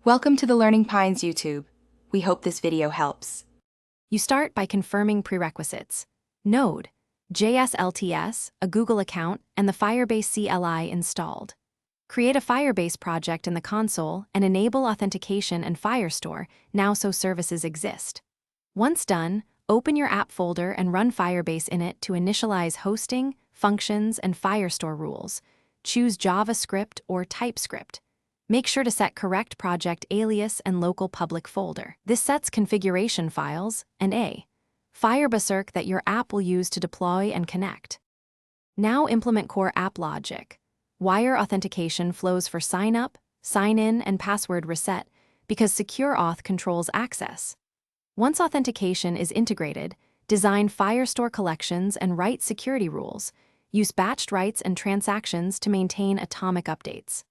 Welcome to the Learning Pines YouTube. We hope this video helps. You start by confirming prerequisites: Node, JSLTS, a Google account, and the Firebase CLI installed. Create a Firebase project in the console and enable authentication and Firestore now so services exist. Once done, open your app folder and run Firebase in it to initialize hosting, functions, and Firestore rules. Choose JavaScript or TypeScript. Make sure to set correct project alias and local public folder. This sets configuration files and a Firebase that your app will use to deploy and connect. Now implement core app logic. Wire authentication flows for sign up, sign in, and password reset because Secure Auth controls access. Once authentication is integrated, design Firestore collections and write security rules. Use batched writes and transactions to maintain atomic updates.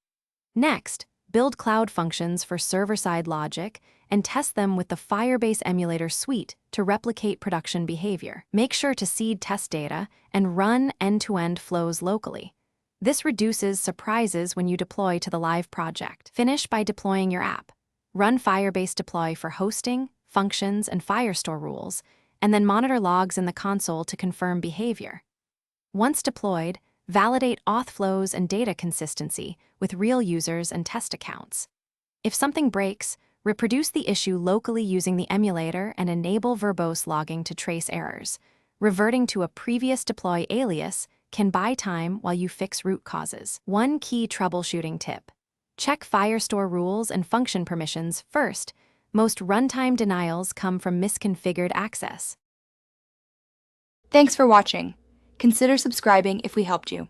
Next, build cloud functions for server-side logic and test them with the Firebase emulator suite to replicate production behavior. Make sure to seed test data and run end-to-end flows locally. This reduces surprises when you deploy to the live project. Finish by deploying your app. Run Firebase deploy for hosting, functions, and Firestore rules, and then monitor logs in the console to confirm behavior. Once deployed, validate auth flows and data consistency with real users and test accounts. If something breaks, reproduce the issue locally using the emulator and enable verbose logging to trace errors. Reverting to a previous deploy alias can buy time while you fix root causes. One key troubleshooting tip: check Firestore rules and function permissions first. Most runtime denials come from misconfigured access. Thanks for watching. Consider subscribing if we helped you.